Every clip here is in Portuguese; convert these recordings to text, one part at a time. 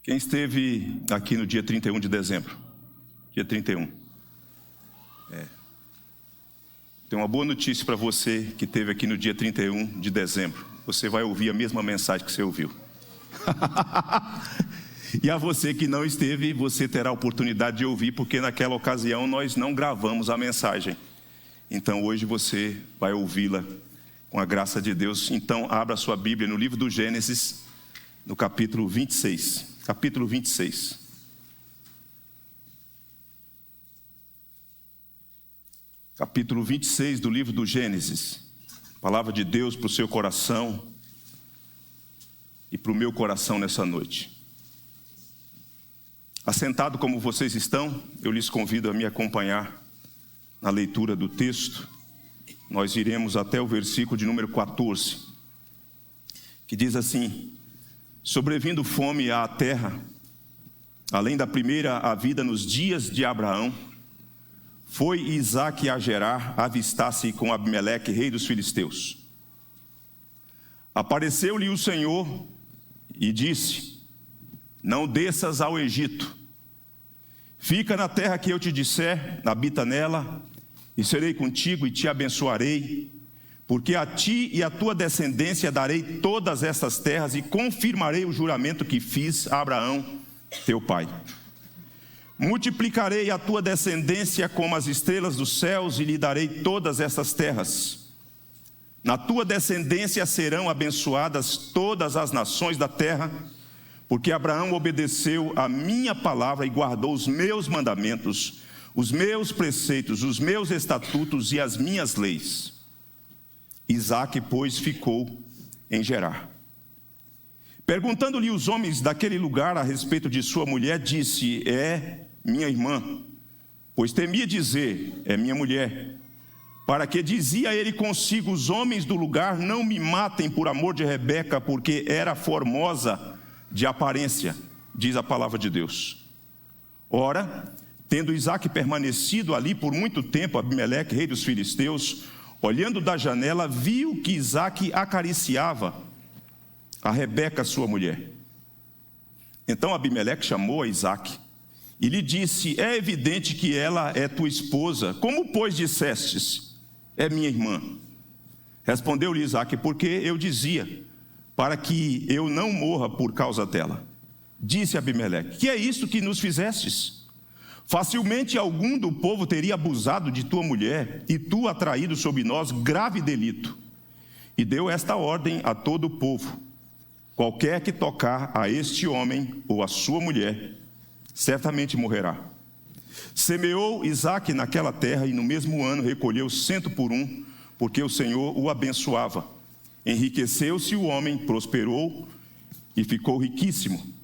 Quem esteve aqui no dia 31 de dezembro? Dia 31. Tem uma boa notícia para você que esteve aqui no dia 31 de dezembro. Você vai ouvir a mesma mensagem que você ouviu. E a você que não esteve, você terá a oportunidade de ouvir, porque naquela ocasião nós não gravamos a mensagem. Então hoje você vai ouvi-la com a graça de Deus. Então abra sua Bíblia no livro do Gênesis, no capítulo 26. Capítulo 26. Capítulo 26 do livro do Gênesis. Palavra de Deus para o seu coração e para o meu coração nessa noite. Assentado como vocês estão, eu lhes convido a me acompanhar na leitura do texto. Nós iremos até o versículo de número 14, que diz assim: sobrevindo fome à terra, além da primeira a vida nos dias de Abraão, foi Isaque a Gerar avistar-se com Abimeleque, rei dos filisteus. Apareceu-lhe o Senhor e disse: não desças ao Egito, fica na terra que eu te disser, habita nela, e serei contigo e te abençoarei, porque a ti e a tua descendência darei todas estas terras e confirmarei o juramento que fiz a Abraão, teu pai. Multiplicarei a tua descendência como as estrelas dos céus e lhe darei todas estas terras. Na tua descendência serão abençoadas todas as nações da terra, porque Abraão obedeceu a minha palavra e guardou os meus mandamentos, os meus preceitos, os meus estatutos e as minhas leis. Isaque, pois, ficou em Gerar. Perguntando-lhe os homens daquele lugar a respeito de sua mulher, disse: é minha irmã, pois temia dizer: é minha mulher. Para que dizia ele consigo: os homens do lugar não me matem por amor de Rebeca, porque era formosa de aparência, diz a palavra de Deus. Ora, tendo Isaque permanecido ali por muito tempo, Abimeleque, rei dos filisteus, olhando da janela, viu que Isaque acariciava a Rebeca, sua mulher. Então Abimeleque chamou a Isaque e lhe disse: é evidente que ela é tua esposa. Como, pois, dissestes: é minha irmã? Respondeu-lhe Isaque: porque eu dizia, para que eu não morra por causa dela. Disse Abimeleque: que é isto que nos fizestes? Facilmente algum do povo teria abusado de tua mulher, e tu atraído sobre nós grave delito. E deu esta ordem a todo o povo: qualquer que tocar a este homem ou a sua mulher, certamente morrerá. Semeou Isaque naquela terra, e no mesmo ano recolheu 100 por 1, porque o Senhor o abençoava. Enriqueceu-se o homem, prosperou e ficou riquíssimo.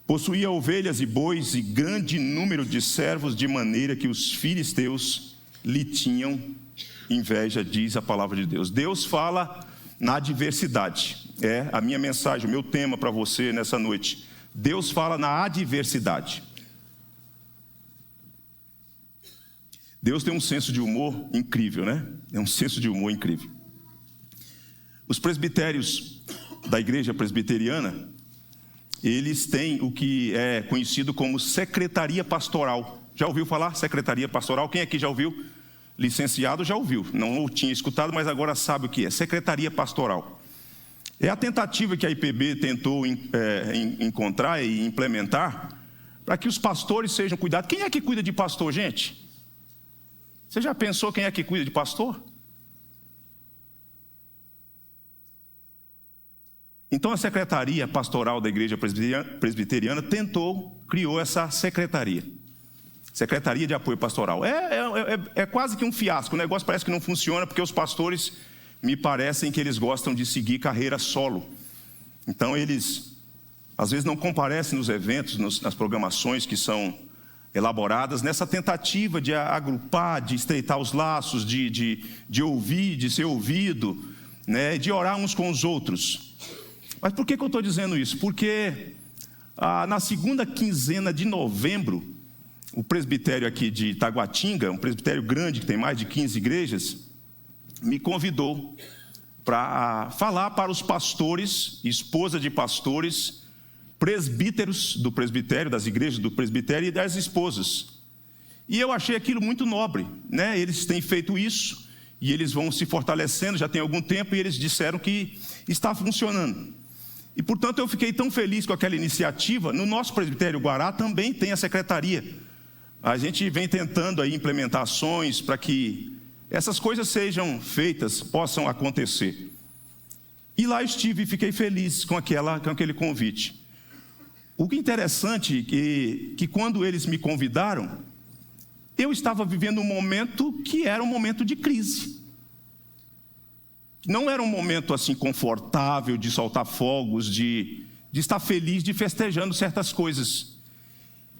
Possuía ovelhas e bois e grande número de servos, de maneira que os filisteus lhe tinham inveja, diz a palavra de Deus. Deus fala na adversidade. É a minha mensagem, o meu tema para você nessa noite. Deus fala na adversidade. Deus tem um senso de humor incrível, né? É um senso de humor incrível. Os presbitérios da igreja presbiteriana, eles têm o que é conhecido como secretaria pastoral. Já ouviu falar? Secretaria pastoral? Quem aqui já ouviu? Licenciado já ouviu. Não tinha escutado, mas agora sabe o que é. Secretaria pastoral. É a tentativa que a IPB tentou encontrar e implementar para que os pastores sejam cuidados. Quem é que cuida de pastor, gente? Você já pensou quem é que cuida de pastor? Então a secretaria pastoral da igreja presbiteriana criou essa secretaria. Secretaria de apoio pastoral. É quase que um fiasco, o negócio parece que não funciona, porque os pastores, me parecem que eles gostam de seguir carreira solo. Então eles, às vezes, não comparecem nos eventos, nas programações que são elaboradas, nessa tentativa de agrupar, de estreitar os laços, de ouvir, de ser ouvido, né, de orar uns com os outros. Mas por que eu estou dizendo isso? Porque na segunda quinzena de novembro, o presbitério aqui de Taguatinga, um presbitério grande que tem mais de 15 igrejas, me convidou para falar para os pastores, esposa de pastores, presbíteros do presbitério, das igrejas do presbitério e das esposas. E eu achei aquilo muito nobre, né? Eles têm feito isso e eles vão se fortalecendo, já tem algum tempo, e eles disseram que está funcionando. E, portanto, eu fiquei tão feliz com aquela iniciativa. No nosso presbitério Guará também tem a secretaria. A gente vem tentando aí implementar ações para que essas coisas sejam feitas, possam acontecer. E lá estive e fiquei feliz com aquele convite. O que é interessante é que quando eles me convidaram, eu estava vivendo um momento que era um momento de crise. Não era um momento assim confortável de soltar fogos, de estar feliz, de festejando certas coisas.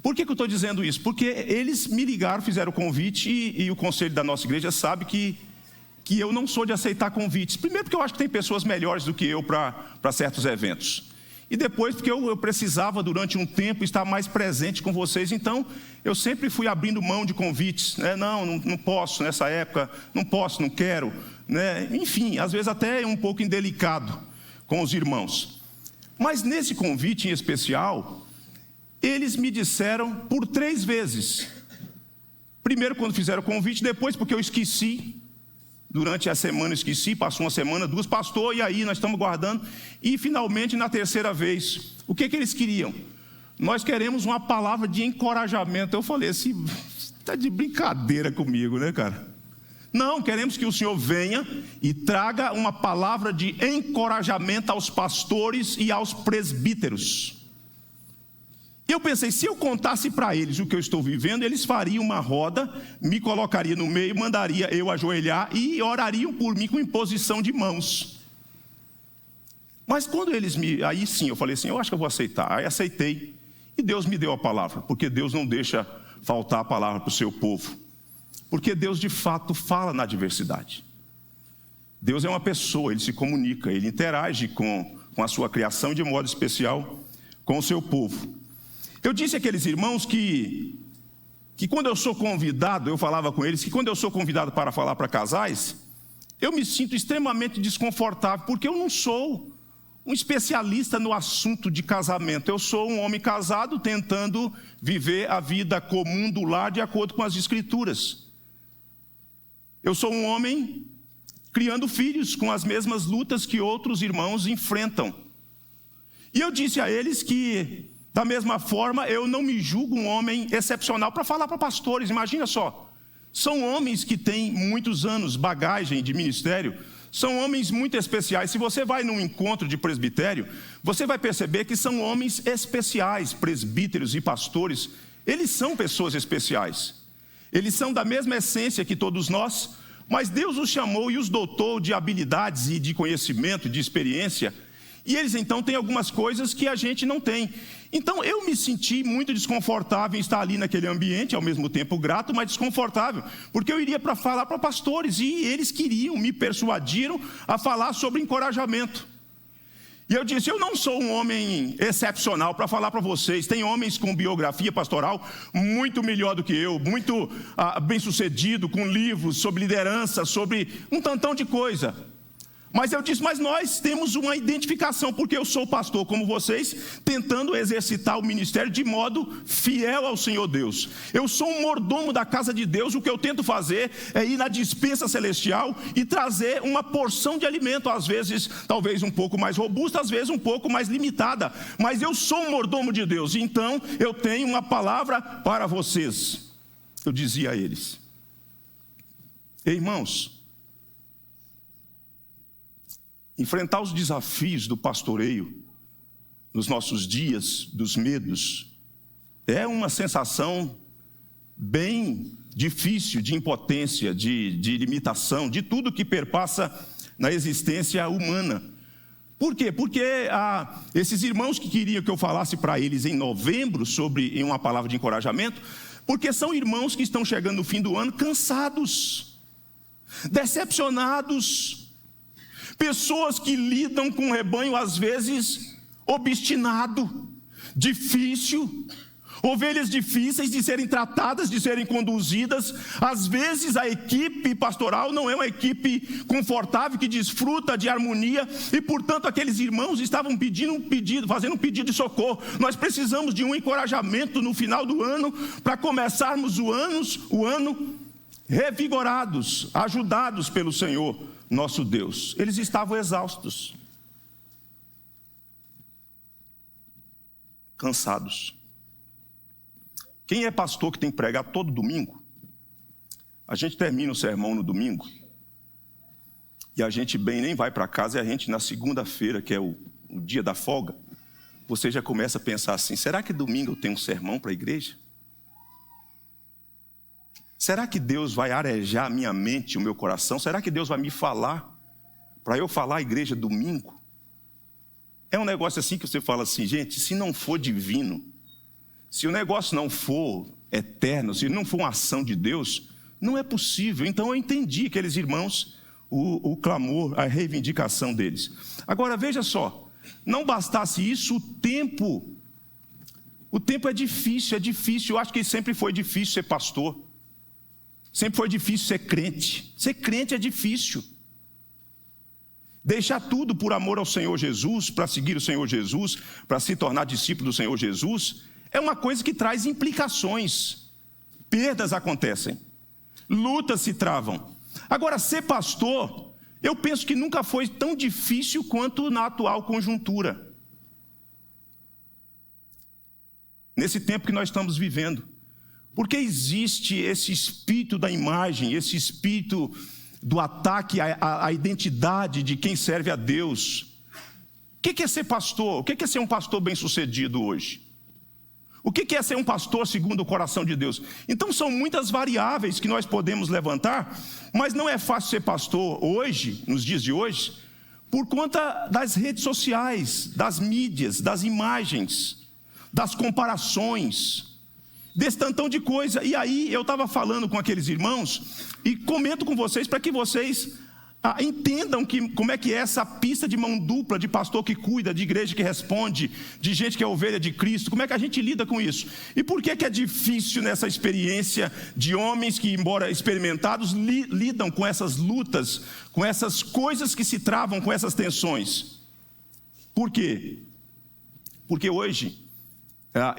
Por que eu estou dizendo isso? Porque eles me ligaram, fizeram o convite e o conselho da nossa igreja sabe que eu não sou de aceitar convites. Primeiro porque eu acho que tem pessoas melhores do que eu para certos eventos. E depois porque eu precisava durante um tempo estar mais presente com vocês. Então eu sempre fui abrindo mão de convites, né? Não posso nessa época, não posso, não quero, né? Enfim, às vezes até é um pouco indelicado com os irmãos. Mas nesse convite em especial, eles me disseram por 3 vezes. Primeiro quando fizeram o convite, depois porque eu esqueci. Durante a semana esqueci, passou uma semana, 2, pastor, e aí nós estamos guardando. E finalmente na 3ª vez, o que eles queriam? Nós queremos uma palavra de encorajamento. Eu falei assim, está de brincadeira comigo, né, cara? Não, queremos que o senhor venha e traga uma palavra de encorajamento aos pastores e aos presbíteros. Eu pensei, se eu contasse para eles o que eu estou vivendo, eles fariam uma roda, me colocariam no meio, mandaria eu ajoelhar e orariam por mim com imposição de mãos. Mas quando eles aí sim, eu falei assim, eu acho que eu vou aceitar. Aí aceitei e Deus me deu a palavra, porque Deus não deixa faltar a palavra para o seu povo. Porque Deus de fato fala na adversidade. Deus é uma pessoa, Ele se comunica, Ele interage com a sua criação e de modo especial com o seu povo. Eu disse àqueles irmãos que quando eu sou convidado, eu falava com eles, que quando eu sou convidado para falar para casais, eu me sinto extremamente desconfortável, porque eu não sou um especialista no assunto de casamento. Eu sou um homem casado tentando viver a vida comum do lar de acordo com as Escrituras. Eu sou um homem criando filhos com as mesmas lutas que outros irmãos enfrentam. E eu disse a eles que, da mesma forma, eu não me julgo um homem excepcional para falar para pastores. Imagina só, são homens que têm muitos anos, bagagem de ministério, são homens muito especiais. Se você vai num encontro de presbitério, você vai perceber que são homens especiais, presbíteros e pastores. Eles são pessoas especiais. Eles são da mesma essência que todos nós, mas Deus os chamou e os dotou de habilidades e de conhecimento, de experiência. E eles então têm algumas coisas que a gente não tem. Então eu me senti muito desconfortável em estar ali naquele ambiente, ao mesmo tempo grato, mas desconfortável, porque eu iria para falar para pastores e eles me persuadiram a falar sobre encorajamento. E eu disse, eu não sou um homem excepcional para falar para vocês. Tem homens com biografia pastoral muito melhor do que eu, muito bem-sucedido, com livros sobre liderança, sobre um tantão de coisa. Mas eu disse, mas nós temos uma identificação, porque eu sou pastor como vocês, tentando exercitar o ministério de modo fiel ao Senhor Deus. Eu sou um mordomo da casa de Deus, o que eu tento fazer é ir na despensa celestial e trazer uma porção de alimento, às vezes talvez um pouco mais robusta, às vezes um pouco mais limitada. Mas eu sou um mordomo de Deus, então eu tenho uma palavra para vocês. Eu dizia a eles, irmãos, enfrentar os desafios do pastoreio nos nossos dias, dos medos, é uma sensação bem difícil de impotência, de limitação, de tudo que perpassa na existência humana. Por quê? Porque esses irmãos que queriam que eu falasse para eles em novembro em uma palavra de encorajamento, porque são irmãos que estão chegando no fim do ano cansados, decepcionados, pessoas que lidam com um rebanho às vezes obstinado, difícil, ovelhas difíceis de serem tratadas, de serem conduzidas. Às vezes a equipe pastoral não é uma equipe confortável, que desfruta de harmonia, e portanto aqueles irmãos estavam fazendo um pedido de socorro. Nós precisamos de um encorajamento no final do ano, para começarmos o ano revigorados, ajudados pelo Senhor nosso Deus. Eles estavam exaustos, cansados. Quem é pastor que tem que pregar todo domingo, a gente termina o sermão no domingo, e a gente bem nem vai para casa, e a gente na segunda-feira, que é o dia da folga, você já começa a pensar assim: será que domingo eu tenho um sermão para a igreja? Será que Deus vai arejar a minha mente, o meu coração? Será que Deus vai me falar, para eu falar à igreja domingo? É um negócio assim que você fala assim: gente, se não for divino, se o negócio não for eterno, se não for uma ação de Deus, não é possível. Então eu entendi aqueles irmãos, o clamor, a reivindicação deles. Agora veja só, não bastasse isso, o tempo é difícil, eu acho que sempre foi difícil ser pastor, sempre foi difícil ser crente é difícil. Deixar tudo por amor ao Senhor Jesus, para seguir o Senhor Jesus, para se tornar discípulo do Senhor Jesus, é uma coisa que traz implicações. Perdas acontecem, lutas se travam. Agora, ser pastor, eu penso que nunca foi tão difícil quanto na atual conjuntura. Nesse tempo que nós estamos vivendo. Porque existe esse espírito da imagem, esse espírito do ataque à identidade de quem serve a Deus. O que é ser pastor? O que é ser um pastor bem-sucedido hoje? O que é ser um pastor segundo o coração de Deus? Então são muitas variáveis que nós podemos levantar, mas não é fácil ser pastor hoje, nos dias de hoje, por conta das redes sociais, das mídias, das imagens, das comparações, desse tantão de coisa. E aí eu estava falando com aqueles irmãos e comento com vocês para que vocês entendam como é que é essa pista de mão dupla de pastor que cuida, de igreja que responde, de gente que é ovelha de Cristo. Como é que a gente lida com isso? E por que é difícil nessa experiência de homens que, embora experimentados, lidam com essas lutas, com essas coisas que se travam, com essas tensões? Por quê? Porque hoje,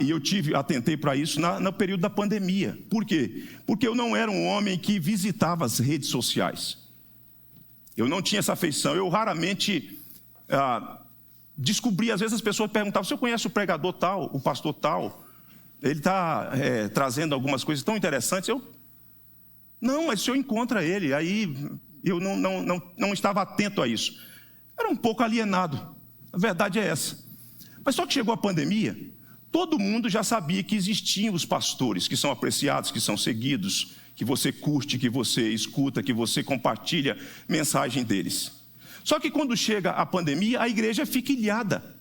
e eu atentei para isso no período da pandemia. Por quê? Porque eu não era um homem que visitava as redes sociais. Eu não tinha essa afeição. Eu raramente descobri. Às vezes as pessoas perguntavam: você conhece o pregador tal, o pastor tal? Ele está trazendo algumas coisas tão interessantes. Não, mas o senhor encontra ele. Aí eu não estava atento a isso. Era um pouco alienado. A verdade é essa. Mas só que chegou a pandemia, todo mundo já sabia que existiam os pastores, que são apreciados, que são seguidos, que você curte, que você escuta, que você compartilha mensagem deles. Só que quando chega a pandemia, a igreja fica ilhada.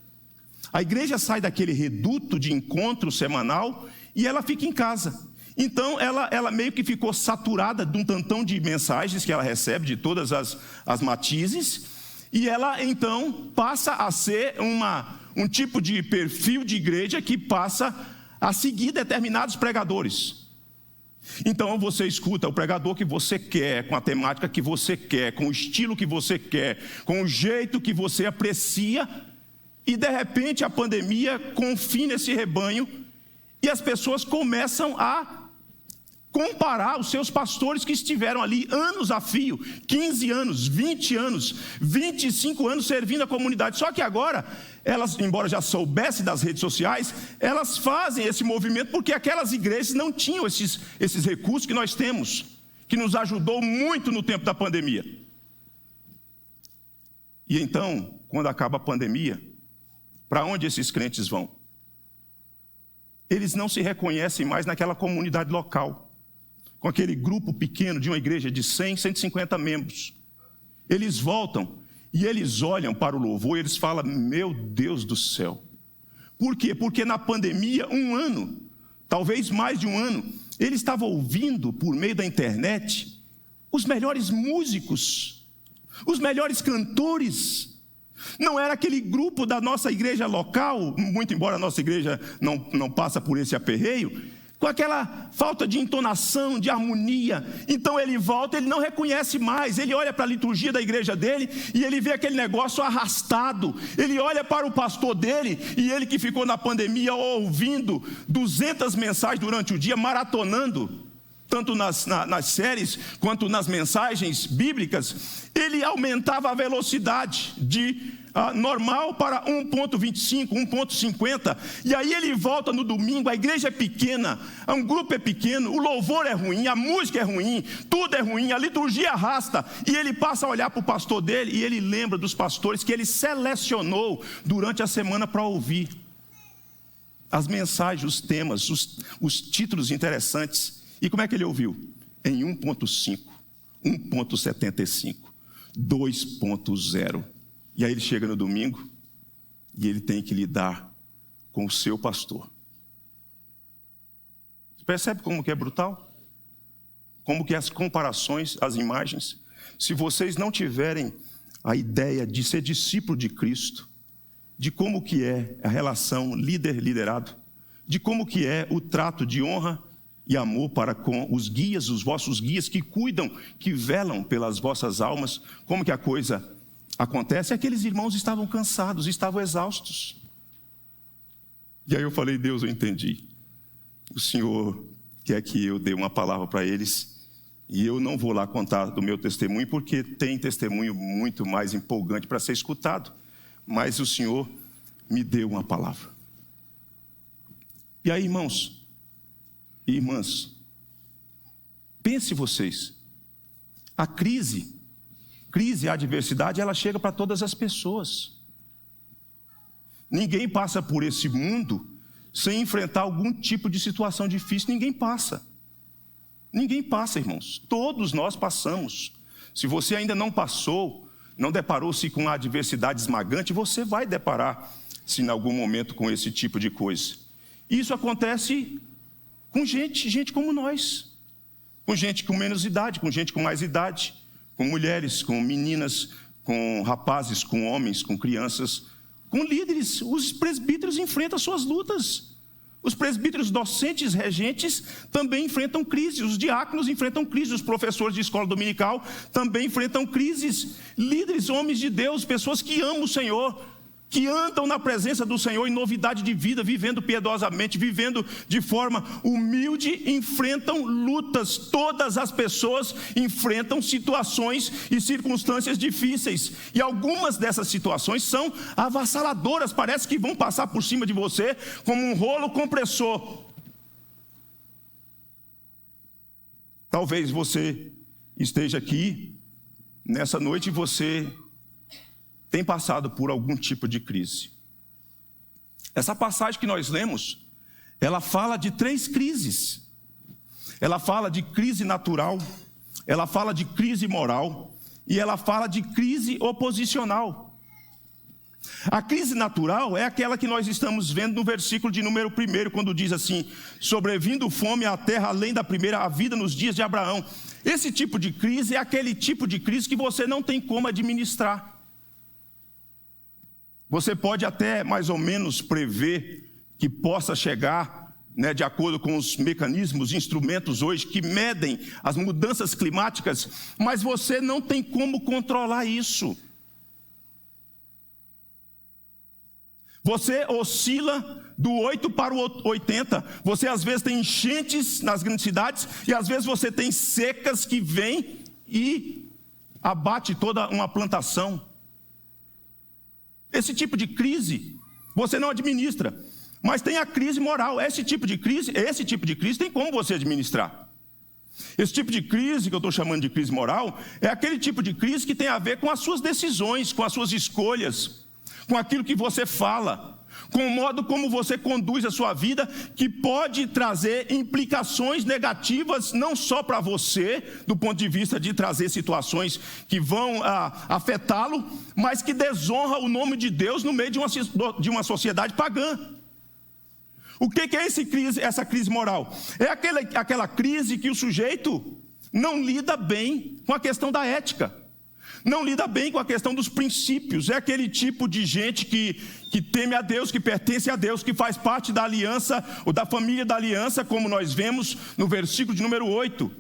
A igreja sai daquele reduto de encontro semanal e ela fica em casa. Então ela meio que ficou saturada de um tantão de mensagens que ela recebe de todas as matizes, e ela então passa a ser um tipo de perfil de igreja que passa a seguir determinados pregadores. Então você escuta o pregador que você quer, com a temática que você quer, com o estilo que você quer, com o jeito que você aprecia, e de repente a pandemia confina esse rebanho e as pessoas começam a comparar os seus pastores que estiveram ali anos a fio, 15 anos, 20 anos, 25 anos servindo a comunidade. Só que agora, elas, embora já soubessem das redes sociais, elas fazem esse movimento porque aquelas igrejas não tinham esses recursos que nós temos, que nos ajudou muito no tempo da pandemia. E então, quando acaba a pandemia, para onde esses crentes vão? Eles não se reconhecem mais naquela comunidade local, com aquele grupo pequeno de uma igreja de 100, 150 membros. Eles voltam e eles olham para o louvor e eles falam: meu Deus do céu. Por quê? Porque na pandemia, um ano, talvez mais de um ano, ele estava ouvindo por meio da internet os melhores músicos, os melhores cantores, Não era aquele grupo da nossa igreja local, muito embora a nossa igreja não passa por esse aperreio, com aquela falta de entonação, de harmonia. Então ele volta, ele não reconhece mais, ele olha para a liturgia da igreja dele e ele vê aquele negócio arrastado. Ele olha para o pastor dele e ele que ficou na pandemia ouvindo 200 mensagens durante o dia, maratonando, tanto nas séries quanto nas mensagens bíblicas, ele aumentava a velocidade de normal para 1.25, 1.50, e aí ele volta no domingo, a igreja é pequena, um grupo é pequeno, o louvor é ruim, a música é ruim, tudo é ruim, a liturgia arrasta, e ele passa a olhar para o pastor dele, e ele lembra dos pastores que ele selecionou durante a semana para ouvir as mensagens, os temas, os títulos interessantes. E como é que ele ouviu? Em 1.5, 1.75, 2.0. E aí ele chega no domingo e ele tem que lidar com o seu pastor. Você percebe como que é brutal? Como que as comparações, as imagens, se vocês não tiverem a ideia de ser discípulo de Cristo, de como que é a relação líder-liderado, de como que é o trato de honra e amor para com os guias, os vossos guias que cuidam, que velam pelas vossas almas, como que a coisa acontece? Aqueles irmãos estavam cansados, estavam exaustos. E aí eu falei: Deus, eu entendi. O Senhor quer que eu dê uma palavra para eles, e eu não vou lá contar do meu testemunho, porque tem testemunho muito mais empolgante para ser escutado. Mas o Senhor me deu uma palavra. E aí, irmãos e irmãs, pense vocês, a crise, a adversidade, ela chega para todas as pessoas. Ninguém passa por esse mundo sem enfrentar algum tipo de situação difícil. Ninguém passa, irmãos. Todos nós passamos. Se você ainda não passou, não deparou-se com a adversidade esmagante, você vai deparar-se em algum momento com esse tipo de coisa. Isso acontece com gente como nós, com gente com menos idade, com gente com mais idade, com mulheres, com meninas, com rapazes, com homens, com crianças, com líderes. Os presbíteros enfrentam suas lutas. Os presbíteros docentes, regentes, também enfrentam crises. Os diáconos enfrentam crises. Os professores de escola dominical também enfrentam crises. Líderes, homens de Deus, pessoas que amam o Senhor, que andam na presença do Senhor em novidade de vida, vivendo piedosamente, vivendo de forma humilde, enfrentam lutas. Todas as pessoas enfrentam situações e circunstâncias difíceis. E algumas dessas situações são avassaladoras, parece que vão passar por cima de você como um rolo compressor. Talvez você esteja aqui nessa noite e você tem passado por algum tipo de crise. Essa passagem que nós lemos, ela fala de 3 crises. Ela fala de crise natural, ela fala de crise moral e ela fala de crise oposicional. A crise natural é aquela que nós estamos vendo no versículo de número 1, quando diz assim: sobrevindo fome à terra além da primeira, a vida nos dias de Abraão. Esse tipo de crise é aquele tipo de crise que você não tem como administrar. Você pode até mais ou menos prever que possa chegar, de acordo com os mecanismos, instrumentos hoje que medem as mudanças climáticas, mas você não tem como controlar isso. Você oscila do 8 para o 80. Você às vezes tem enchentes nas grandes cidades e às vezes você tem secas que vêm e abate toda uma plantação. Esse tipo de crise você não administra, mas tem a crise moral. Esse tipo de crise tem como você administrar. Esse tipo de crise que eu estou chamando de crise moral é aquele tipo de crise que tem a ver com as suas decisões, com as suas escolhas, com aquilo que você fala, com o modo como você conduz a sua vida, que pode trazer implicações negativas não só para você, do ponto de vista de trazer situações que vão afetá-lo, mas que desonra o nome de Deus no meio de uma sociedade pagã. O que é essa crise moral? É aquela crise que o sujeito não lida bem com a questão da ética, não lida bem com a questão dos princípios. É aquele tipo de gente que teme a Deus, que pertence a Deus, que faz parte da aliança, ou da família da aliança, como nós vemos no versículo de número 8.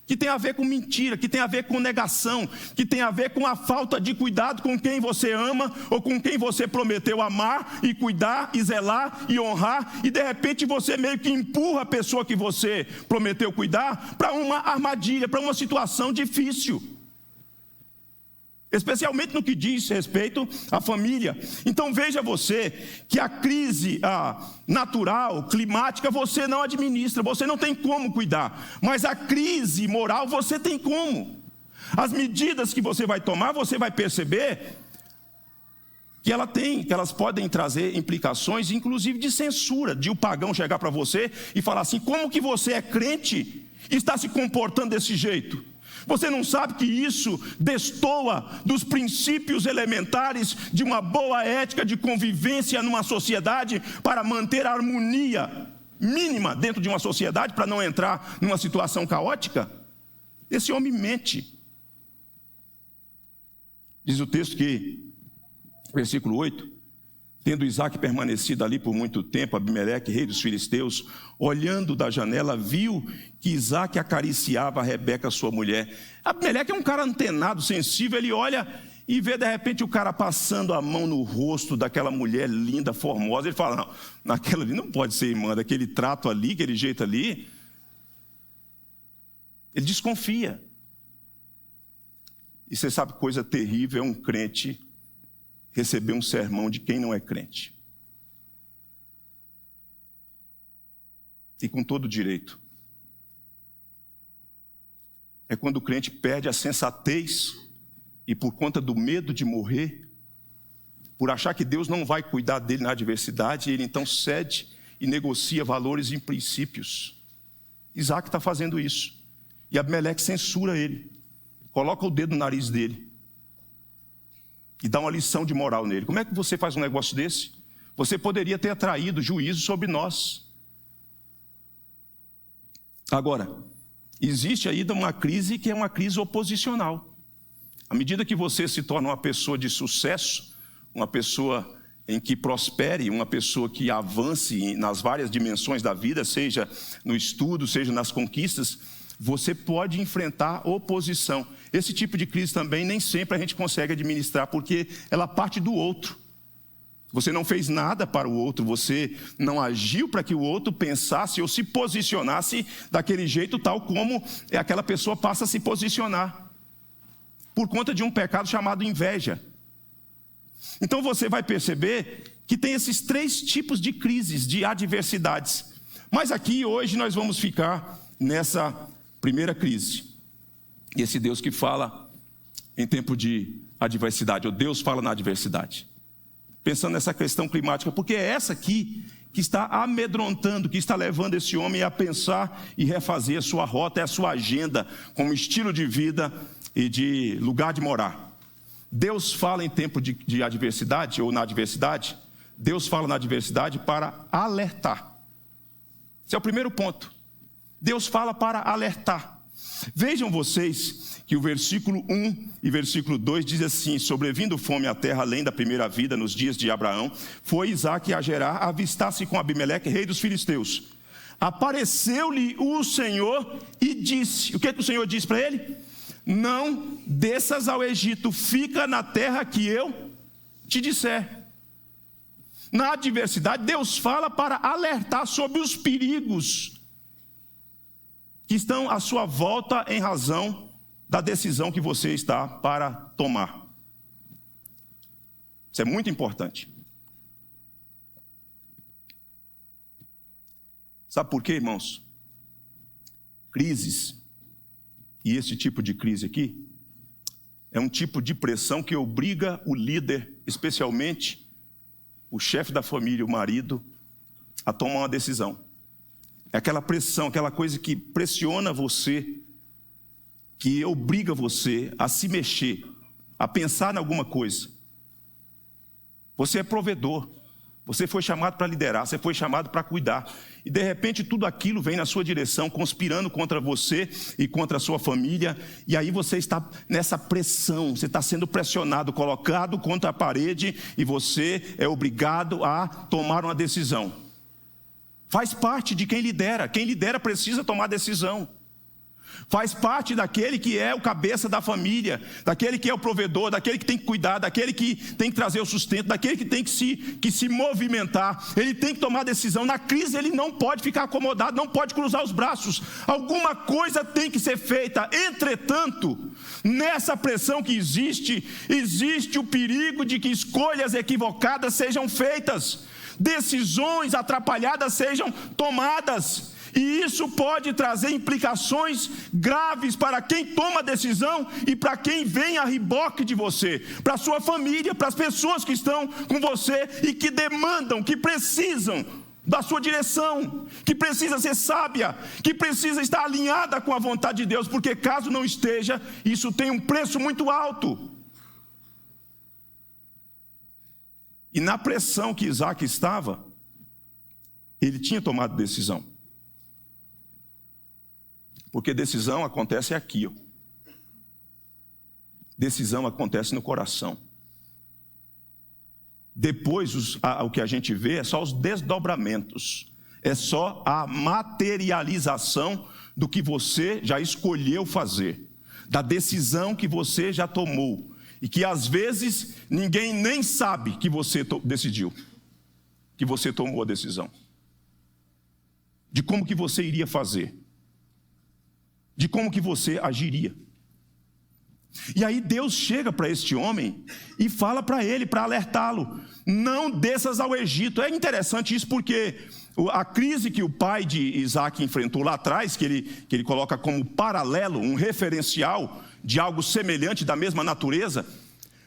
Que tem a ver com mentira, que tem a ver com negação, que tem a ver com a falta de cuidado com quem você ama, ou com quem você prometeu amar, e cuidar, e zelar, e honrar, e de repente você meio que empurra a pessoa que você prometeu cuidar para uma armadilha, para uma situação difícil. Especialmente no que diz respeito à família. Então veja você que a crise natural, climática, você não administra, você não tem como cuidar. Mas a crise moral você tem como. As medidas que você vai tomar, você vai perceber que elas podem trazer implicações, inclusive de censura, de o pagão chegar para você e falar assim: como que você é crente e está se comportando desse jeito? Você não sabe que isso destoa dos princípios elementares de uma boa ética de convivência numa sociedade para manter a harmonia mínima dentro de uma sociedade, para não entrar numa situação caótica? Esse homem mente. Diz o texto que, versículo 8, tendo Isaque permanecido ali por muito tempo, Abimeleque, rei dos filisteus, olhando da janela, viu que Isaque acariciava a Rebeca, sua mulher. Abimeleque é um cara antenado, sensível, ele olha e vê de repente o cara passando a mão no rosto daquela mulher linda, formosa. Ele fala: não, naquela ali não pode ser irmã, daquele trato ali, aquele jeito ali. Ele desconfia. E você sabe, coisa terrível é um crente receber um sermão de quem não é crente. E com todo direito. É quando o crente perde a sensatez e, por conta do medo de morrer, por achar que Deus não vai cuidar dele na adversidade, ele então cede e negocia valores e princípios. Isaque está fazendo isso. E Abimeleque censura ele, coloca o dedo no nariz dele e dá uma lição de moral nele. Como é que você faz um negócio desse? Você poderia ter atraído juízo sobre nós. Agora, existe ainda uma crise que é uma crise oposicional. À medida que você se torna uma pessoa de sucesso, uma pessoa em que prospere, uma pessoa que avance nas várias dimensões da vida, seja no estudo, seja nas conquistas, você pode enfrentar oposição. Esse tipo de crise também nem sempre a gente consegue administrar, porque ela parte do outro. Você não fez nada para o outro, você não agiu para que o outro pensasse ou se posicionasse daquele jeito, tal como aquela pessoa passa a se posicionar, por conta de um pecado chamado inveja. Então você vai perceber que tem esses 3 tipos de crises, de adversidades. Mas aqui hoje nós vamos ficar nessa primeira crise. Esse Deus que fala em tempo de adversidade, ou Deus fala na adversidade. Pensando nessa questão climática, porque é essa aqui que está amedrontando, que está levando esse homem a pensar e refazer a sua rota, a sua agenda, como estilo de vida e de lugar de morar. Deus fala em tempo de adversidade, ou na adversidade. Deus fala na adversidade para alertar. Esse é o primeiro ponto. Deus fala para alertar. Vejam vocês que o versículo 1 e versículo 2 diz assim: sobrevindo fome à terra além da primeira vida nos dias de Abraão, foi Isaque a Gerar avistar-se com Abimeleque, rei dos filisteus. Apareceu-lhe o Senhor e disse: o que o Senhor disse para ele? Não desças ao Egito, fica na terra que eu te disser. Na adversidade, Deus fala para alertar sobre os perigos que estão à sua volta em razão da decisão que você está para tomar. Isso é muito importante. Sabe por quê, irmãos? Crises, e esse tipo de crise aqui, é um tipo de pressão que obriga o líder, especialmente o chefe da família, o marido, a tomar uma decisão. É aquela pressão, aquela coisa que pressiona você, que obriga você a se mexer, a pensar em alguma coisa. Você é provedor, Você foi chamado para liderar, você foi chamado para cuidar. E de repente tudo aquilo vem na sua direção, conspirando contra você e contra a sua família. E aí você está nessa pressão, você está sendo pressionado, colocado contra a parede, e você é obrigado a tomar uma decisão. Faz parte de quem lidera. Quem lidera precisa tomar decisão. Faz parte daquele que é o cabeça da família, daquele que é o provedor, daquele que tem que cuidar, daquele que tem que trazer o sustento, daquele que tem que se movimentar. Ele tem que tomar decisão. Na crise ele não pode ficar acomodado, não pode cruzar os braços. Alguma coisa tem que ser feita. Entretanto, nessa pressão que existe o perigo de que escolhas equivocadas sejam feitas, decisões atrapalhadas sejam tomadas. E isso pode trazer implicações graves para quem toma a decisão e para quem vem a reboque de você, para a sua família, para as pessoas que estão com você e que demandam, que precisam da sua direção, que precisa ser sábia, que precisa estar alinhada com a vontade de Deus, porque caso não esteja, isso tem um preço muito alto. E na pressão que Isaac estava, ele tinha tomado decisão. Porque decisão acontece aqui, ó. Decisão acontece no coração. Depois o que a gente vê é só os desdobramentos, é só a materialização do que você já escolheu fazer, da decisão que você já tomou, e que às vezes ninguém nem sabe que você decidiu, que você tomou a decisão, de como que você iria fazer, de como que você agiria. E aí Deus chega para este homem e fala para ele, para alertá-lo: não desças ao Egito. É interessante isso, porque a crise que o pai de Isaac enfrentou lá atrás, que ele coloca como paralelo, um referencial de algo semelhante, da mesma natureza,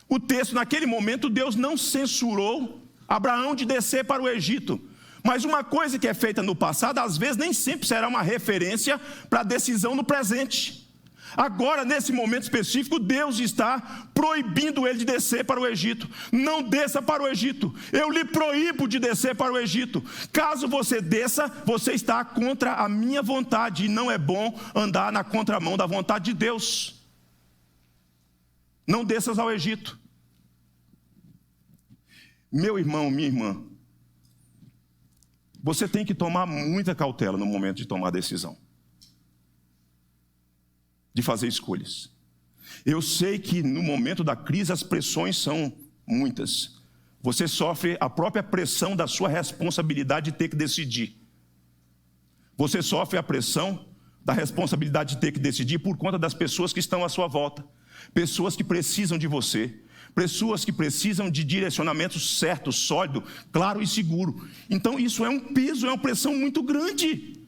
o texto, naquele momento, Deus não censurou Abraão de descer para o Egito. Mas uma coisa que é feita no passado, às vezes nem sempre será uma referência para a decisão no presente. Agora, nesse momento específico, Deus está proibindo ele de descer para o Egito. Não desça para o Egito. Eu lhe proíbo de descer para o Egito. Caso você desça, você está contra a minha vontade. E não é bom andar na contramão da vontade de Deus. Não desças ao Egito. Meu irmão, minha irmã, você tem que tomar muita cautela no momento de tomar decisão, de fazer escolhas. Eu sei que no momento da crise as pressões são muitas. Você sofre a própria pressão da sua responsabilidade de ter que decidir. Você sofre a pressão da responsabilidade de ter que decidir por conta das pessoas que estão à sua volta. Pessoas que precisam de você. Pessoas que precisam de direcionamento certo, sólido, claro e seguro. Então isso é um peso, é uma pressão muito grande.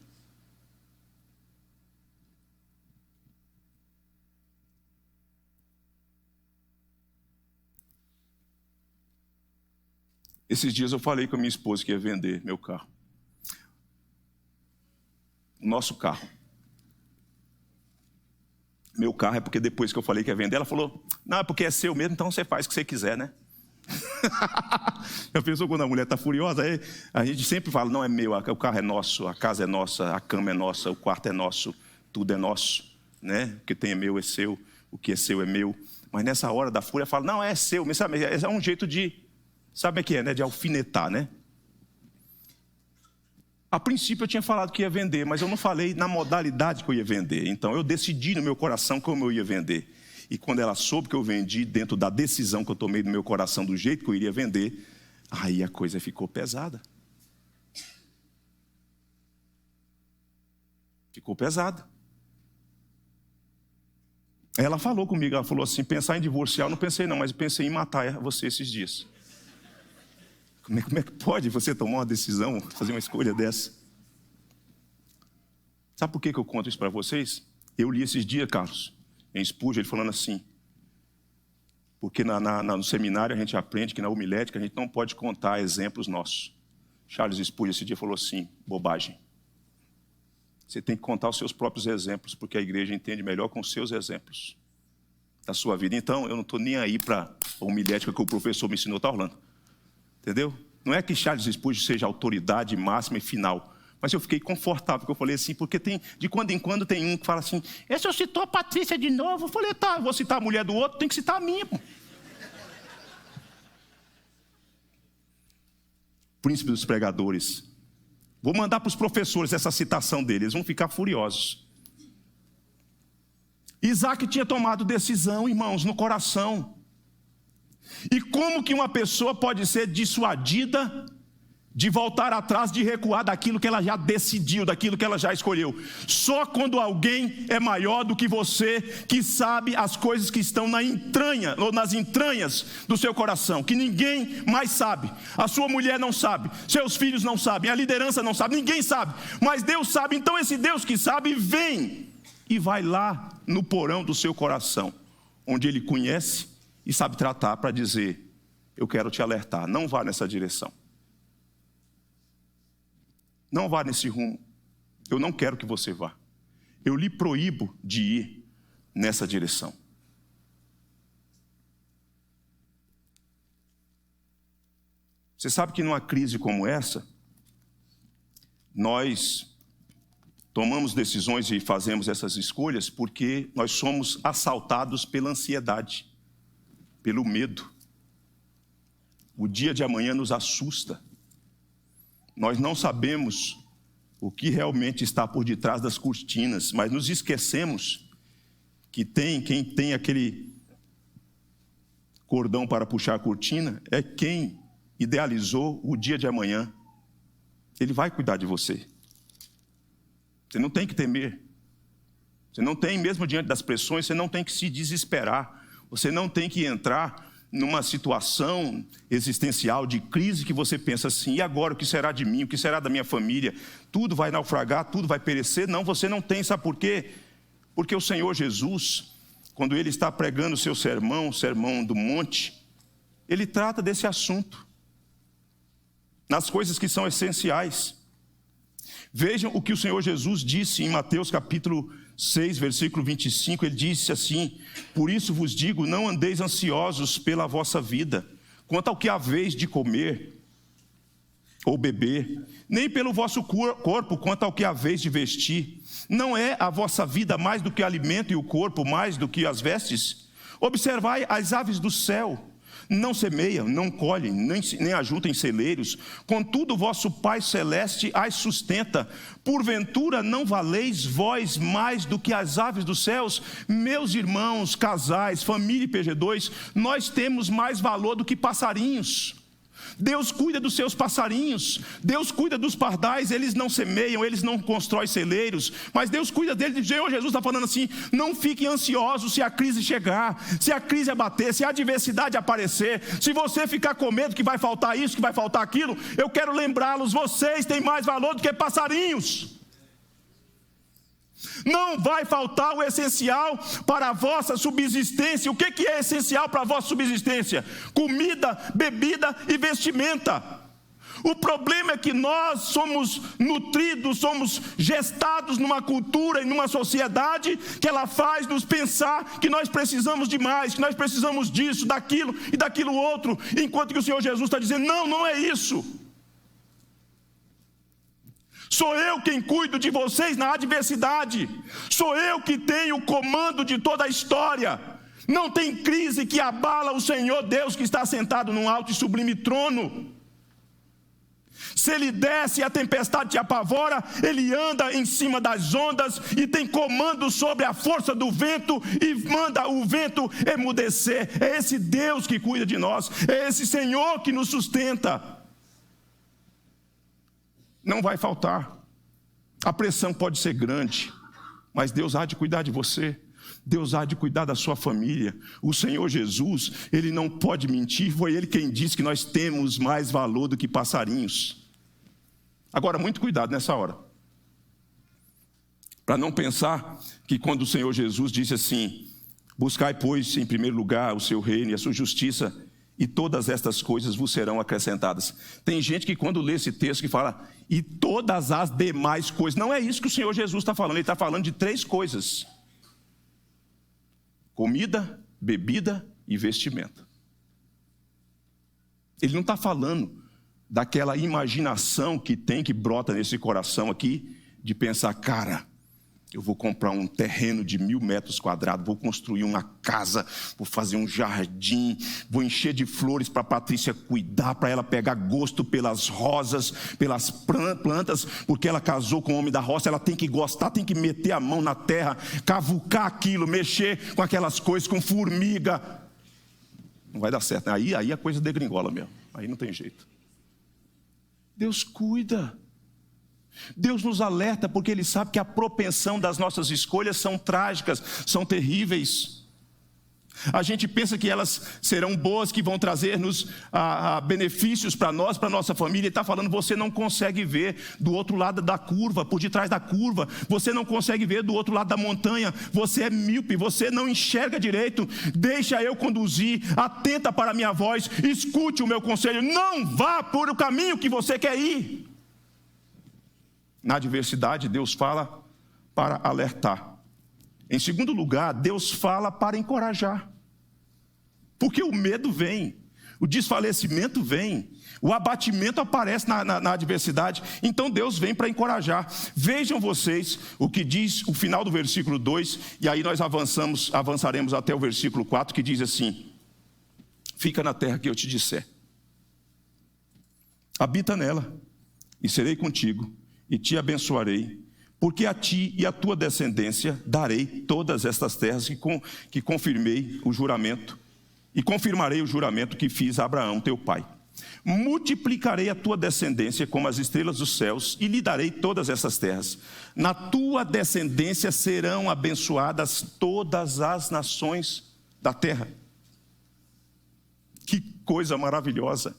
Esses dias eu falei com a minha esposa que ia vender meu carro. Nosso carro. Meu carro é porque depois que eu falei que ia vender, ela falou: não, é porque é seu mesmo, então você faz o que você quiser, né? Já pensou quando a mulher está furiosa? Aí a gente sempre fala: não, é meu, o carro é nosso, a casa é nossa, a cama é nossa, o quarto é nosso, tudo é nosso, né? O que tem é meu é seu, o que é seu é meu. Mas nessa hora da fúria fala: não, é seu, mas sabe, é um jeito de, sabe o que é, né? De alfinetar, né? A princípio eu tinha falado que ia vender, mas eu não falei na modalidade que eu ia vender. Então eu decidi no meu coração como eu ia vender. E quando ela soube que eu vendi dentro da decisão que eu tomei no meu coração do jeito que eu iria vender, aí a coisa ficou pesada. Ficou pesada. Ela falou comigo, ela falou assim: pensar em divorciar, eu não pensei não, mas pensei em matar você esses dias. Como é que pode você tomar uma decisão, fazer uma escolha dessa? Sabe por que eu conto isso para vocês? Eu li esses dias, Carlos, em Spurgeon, ele falando assim, porque no seminário a gente aprende que na homilética a gente não pode contar exemplos nossos. Charles Spurgeon esse dia falou assim: bobagem. Você tem que contar os seus próprios exemplos, porque a igreja entende melhor com os seus exemplos da sua vida. Então, eu não estou nem aí para a homilética que o professor me ensinou, tá, Orlando? Entendeu? Não é que Charles Spurgeon seja a autoridade máxima e final, mas eu fiquei confortável, porque eu falei assim, porque de quando em quando tem um que fala assim, esse eu citou a Patrícia de novo. Eu falei, tá, vou citar a mulher do outro, tem que citar a minha. Príncipe dos pregadores. Vou mandar para os professores essa citação dele, eles vão ficar furiosos. Isaac tinha tomado decisão, irmãos, no coração. E como que uma pessoa pode ser dissuadida de voltar atrás, de recuar daquilo que ela já decidiu, daquilo que ela já escolheu? Só quando alguém é maior do que você, que sabe as coisas que estão na entranha, ou nas entranhas do seu coração, que ninguém mais sabe. A sua mulher não sabe, seus filhos não sabem, a liderança não sabe, ninguém sabe, mas Deus sabe. Então esse Deus que sabe vem e vai lá no porão do seu coração, onde Ele conhece e sabe tratar, para dizer, eu quero te alertar, não vá nessa direção. Não vá nesse rumo. Eu não quero que você vá. Eu lhe proíbo de ir nessa direção. Você sabe que numa crise como essa, nós tomamos decisões e fazemos essas escolhas porque nós somos assaltados pela ansiedade, pelo medo. O dia de amanhã nos assusta. Nós não sabemos o que realmente está por detrás das cortinas, mas nos esquecemos que quem tem aquele cordão para puxar a cortina é quem idealizou o dia de amanhã. Ele vai cuidar de você. Você não tem que temer. Você não tem, mesmo diante das pressões, você não tem que se desesperar. Você não tem que entrar numa situação existencial de crise que você pensa assim, e agora o que será de mim, o que será da minha família? Tudo vai naufragar, tudo vai perecer. Não, você não tem, sabe por quê? Porque o Senhor Jesus, quando Ele está pregando o seu sermão, o sermão do monte, Ele trata desse assunto, nas coisas que são essenciais. Vejam o que o Senhor Jesus disse em Mateus capítulo 6, versículo 25, Ele disse assim, por isso vos digo, não andeis ansiosos pela vossa vida, quanto ao que haveis de comer ou beber, nem pelo vosso corpo, quanto ao que haveis de vestir. Não é a vossa vida mais do que alimento e o corpo mais do que as vestes? Observai as aves do céu, não semeiam, não colhem, nem ajuntam em celeiros, contudo o vosso Pai Celeste as sustenta. Porventura não valeis vós mais do que as aves dos céus? Meus irmãos, casais, família e PG2, nós temos mais valor do que passarinhos. Deus cuida dos seus passarinhos, Deus cuida dos pardais, eles não semeiam, eles não constroem celeiros, mas Deus cuida deles. O Senhor Jesus está falando assim, não fiquem ansiosos se a crise chegar, se a crise abater, se a adversidade aparecer, se você ficar com medo que vai faltar isso, que vai faltar aquilo, eu quero lembrá-los, vocês têm mais valor do que passarinhos. Não vai faltar o essencial para a vossa subsistência. O que é essencial para a vossa subsistência? Comida, bebida e vestimenta. O problema é que nós somos nutridos, somos gestados numa cultura e numa sociedade que ela faz nos pensar que nós precisamos de mais, que nós precisamos disso, daquilo e daquilo outro, enquanto que o Senhor Jesus está dizendo, não, não é isso. Sou eu quem cuido de vocês na adversidade. Sou eu que tenho o comando de toda a história. Não tem crise que abala o Senhor Deus que está sentado num alto e sublime trono. Se Ele desce e a tempestade te apavora, Ele anda em cima das ondas e tem comando sobre a força do vento e manda o vento emudecer. É esse Deus que cuida de nós. É esse Senhor que nos sustenta. Não vai faltar. A pressão pode ser grande, mas Deus há de cuidar de você. Deus há de cuidar da sua família. O Senhor Jesus, Ele não pode mentir. Foi Ele quem disse que nós temos mais valor do que passarinhos. Agora, muito cuidado nessa hora, para não pensar que quando o Senhor Jesus disse assim, buscai, pois, em primeiro lugar o seu reino e a sua justiça, e todas estas coisas vos serão acrescentadas. Tem gente que quando lê esse texto que fala, e todas as demais coisas, não é isso que o Senhor Jesus está falando, Ele está falando de 3 coisas. Comida, bebida e vestimenta. Ele não está falando daquela imaginação que brota nesse coração aqui, de pensar, cara, eu vou comprar um terreno de 1.000 metros quadrados, vou construir uma casa, vou fazer um jardim, vou encher de flores para a Patrícia cuidar, para ela pegar gosto pelas rosas, pelas plantas, porque ela casou com o homem da roça, ela tem que gostar, tem que meter a mão na terra, cavucar aquilo, mexer com aquelas coisas, com formiga. Não vai dar certo, né? Aí a coisa degringola mesmo, aí não tem jeito. Deus cuida. Deus nos alerta porque Ele sabe que a propensão das nossas escolhas são trágicas, são terríveis. A gente pensa que elas serão boas, que vão trazer-nos benefícios para nós, para a nossa família. Ele está falando, você não consegue ver do outro lado da curva, por detrás da curva. Você não consegue ver do outro lado da montanha. Você é míope, você não enxerga direito. Deixa eu conduzir, atenta para a minha voz, escute o meu conselho. Não vá por o caminho que você quer ir. Na adversidade, Deus fala para alertar. Em segundo lugar, Deus fala para encorajar. Porque o medo vem, o desfalecimento vem, o abatimento aparece na adversidade. Então Deus vem para encorajar. Vejam vocês o que diz o final do versículo 2, e aí nós avançaremos até o versículo 4, que diz assim: fica na terra que eu te disser, habita nela, e serei contigo, e te abençoarei, porque a ti e a tua descendência darei todas estas terras que confirmei o juramento, e confirmarei o juramento que fiz a Abraão, teu pai. Multiplicarei a tua descendência como as estrelas dos céus, e lhe darei todas essas terras. Na tua descendência serão abençoadas todas as nações da terra. Que coisa maravilhosa!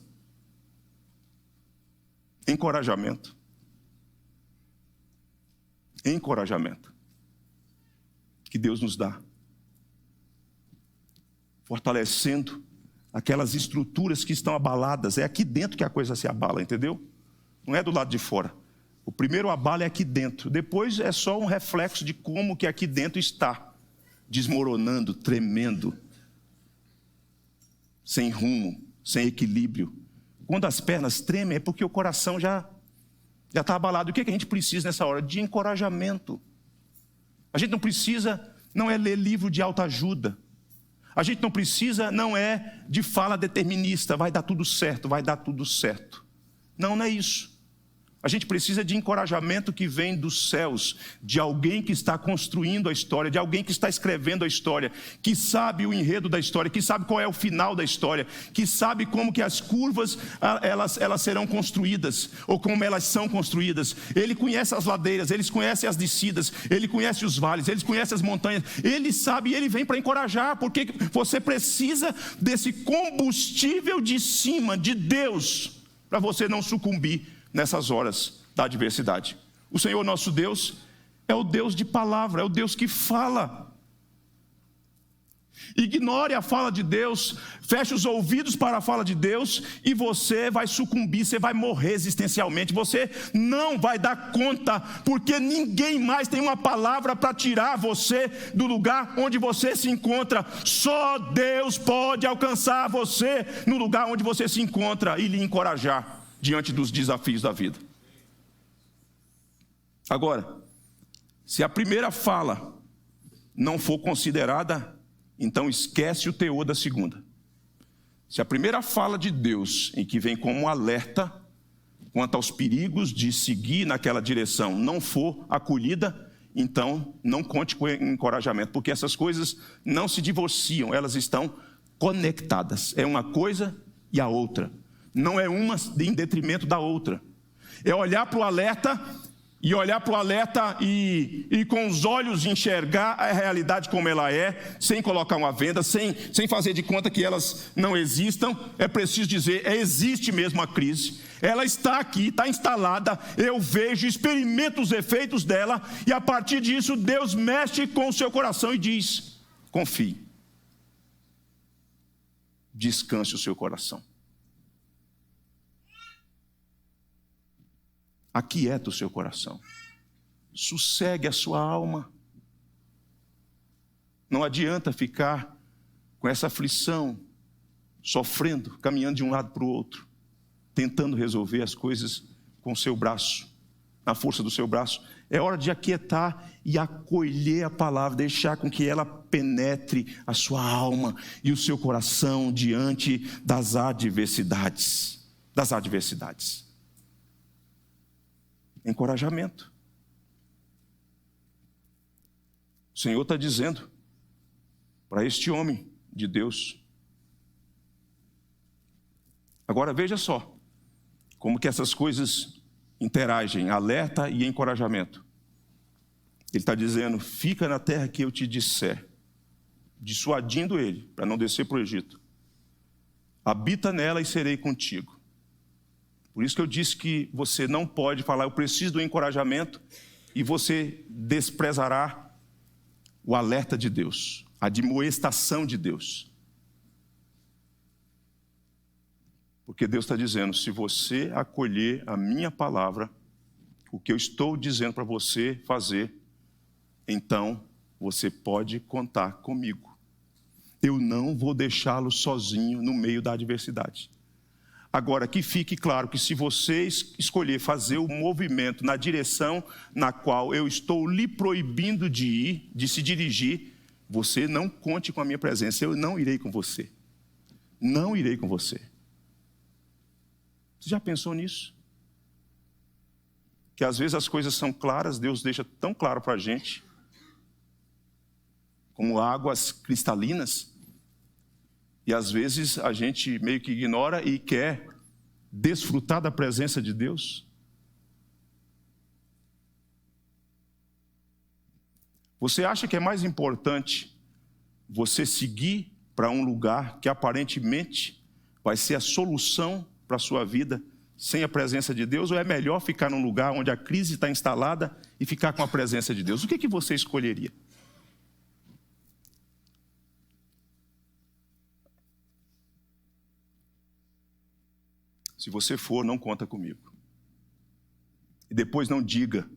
Encorajamento. Encorajamento que Deus nos dá, fortalecendo aquelas estruturas que estão abaladas. É aqui dentro que a coisa se abala, entendeu? Não é do lado de fora. O primeiro abalo é aqui dentro, depois é só um reflexo de como que aqui dentro está desmoronando, tremendo, sem rumo, sem equilíbrio. Quando as pernas tremem é porque o coração já está abalado. O que a gente precisa nessa hora? De encorajamento. A gente não precisa, não é ler livro de autoajuda. A gente não precisa, não é de fala determinista, vai dar tudo certo, vai dar tudo certo. Não é isso. A gente precisa de encorajamento que vem dos céus, de alguém que está construindo a história, de alguém que está escrevendo a história, que sabe o enredo da história, que sabe qual é o final da história, que sabe como que as curvas elas serão construídas, ou como elas são construídas. Ele conhece as ladeiras, ele conhece as descidas, ele conhece os vales, ele conhece as montanhas, ele sabe e ele vem para encorajar, porque você precisa desse combustível de cima, de Deus, para você não sucumbir nessas horas da adversidade. O Senhor nosso Deus é o Deus de palavra, é o Deus que fala. Ignore a fala de Deus, feche os ouvidos para a fala de Deus e você vai sucumbir, você vai morrer existencialmente, você não vai dar conta, porque ninguém mais tem uma palavra para tirar você do lugar onde você se encontra. Só Deus pode alcançar você no lugar onde você se encontra e lhe encorajar diante dos desafios da vida. Agora, se a primeira fala não for considerada, então esquece o teor da segunda. Se a primeira fala de Deus, em que vem como um alerta quanto aos perigos de seguir naquela direção, não for acolhida, então não conte com encorajamento, porque essas coisas não se divorciam, elas estão conectadas. É uma coisa e a outra. Não é uma em detrimento da outra. É olhar para o alerta e com os olhos enxergar a realidade como ela é, sem colocar uma venda, sem fazer de conta que elas não existam. É preciso dizer, existe mesmo a crise. Ela está aqui, está instalada, eu vejo, experimento os efeitos dela, e a partir disso Deus mexe com o seu coração e diz: confie, descanse o seu coração. Aquieta o seu coração, sossegue a sua alma. Não adianta ficar com essa aflição, sofrendo, caminhando de um lado para o outro. tentando resolver as coisas com o seu braço, na força do seu braço. É hora de aquietar e acolher a palavra, deixar com que ela penetre a sua alma e o seu coração diante das adversidades. Encorajamento. O Senhor está dizendo para este homem de Deus. Agora veja só como que essas coisas interagem, alerta e encorajamento. Ele está dizendo: fica na terra que eu te disser, dissuadindo ele para não descer para o Egito. Habita nela e serei contigo. Por isso que eu disse que você não pode falar, eu preciso do encorajamento, e você desprezará o alerta de Deus, a admoestação de Deus. Porque Deus está dizendo: se você acolher a minha palavra, o que eu estou dizendo para você fazer, então você pode contar comigo. Eu não vou deixá-lo sozinho no meio da adversidade. Agora, que fique claro que se você escolher fazer o movimento na direção na qual eu estou lhe proibindo de ir, de se dirigir, você não conte com a minha presença, eu não irei com você. Não irei com você. Você já pensou nisso? Que às vezes as coisas são claras, Deus deixa tão claro para a gente, como águas cristalinas, e às vezes a gente meio que ignora e quer desfrutar da presença de Deus. Você acha que é mais importante você seguir para um lugar que aparentemente vai ser a solução para a sua vida sem a presença de Deus, ou é melhor ficar num lugar onde a crise está instalada e ficar com a presença de Deus? O que você escolheria? Se você for, não conta comigo. E depois não diga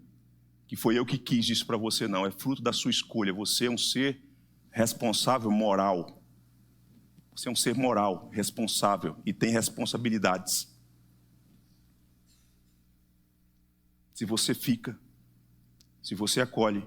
que foi eu que quis isso para você, não. É fruto da sua escolha. Você é um ser responsável, moral. Você é um ser moral, responsável e tem responsabilidades. Se você fica, se você acolhe,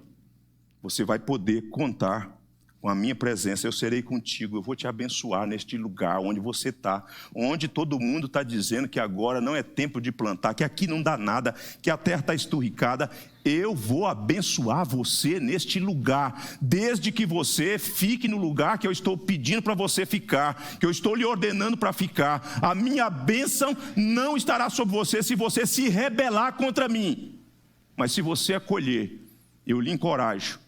você vai poder contar com a minha presença. Eu serei contigo, eu vou te abençoar neste lugar onde você está, onde todo mundo está dizendo que agora não é tempo de plantar, que aqui não dá nada, que a terra está esturricada. Eu vou abençoar você neste lugar, desde que você fique no lugar que eu estou pedindo para você ficar, que eu estou lhe ordenando para ficar. A minha bênção não estará sobre você se você se rebelar contra mim, mas se você acolher, eu lhe encorajo,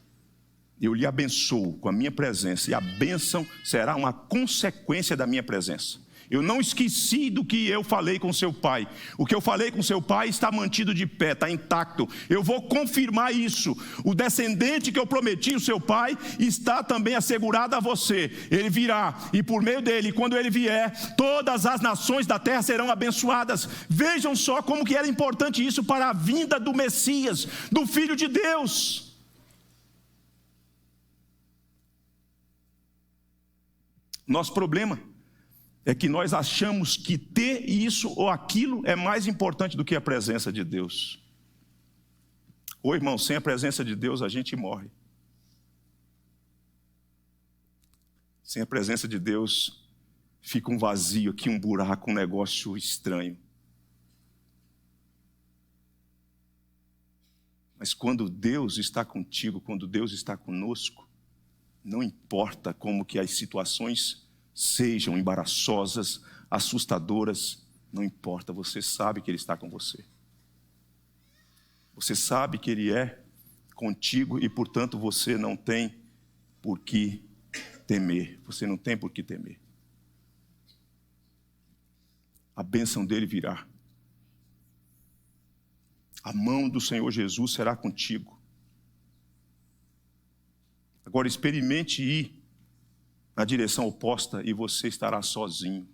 eu lhe abençoo com a minha presença, e a bênção será uma consequência da minha presença. Eu não esqueci do que eu falei com seu pai. O que eu falei com seu pai está mantido de pé, está intacto. Eu vou confirmar isso. O descendente que eu prometi ao seu pai está também assegurado a você. Ele virá, e por meio dele, quando ele vier, todas as nações da terra serão abençoadas. Vejam só como que era importante isso para a vinda do Messias, do Filho de Deus. Nosso problema é que nós achamos que ter isso ou aquilo é mais importante do que a presença de Deus. Ô irmão, sem a presença de Deus a gente morre. Sem a presença de Deus fica um vazio aqui, um buraco, um negócio estranho. Mas quando Deus está contigo, quando Deus está conosco, não importa como que as situações sejam embaraçosas, assustadoras, não importa, você sabe que Ele está com você. Você sabe que Ele é contigo e, portanto, você não tem por que temer. Você não tem por que temer. A bênção dele virá. A mão do Senhor Jesus será contigo. Agora experimente ir na direção oposta e você estará sozinho.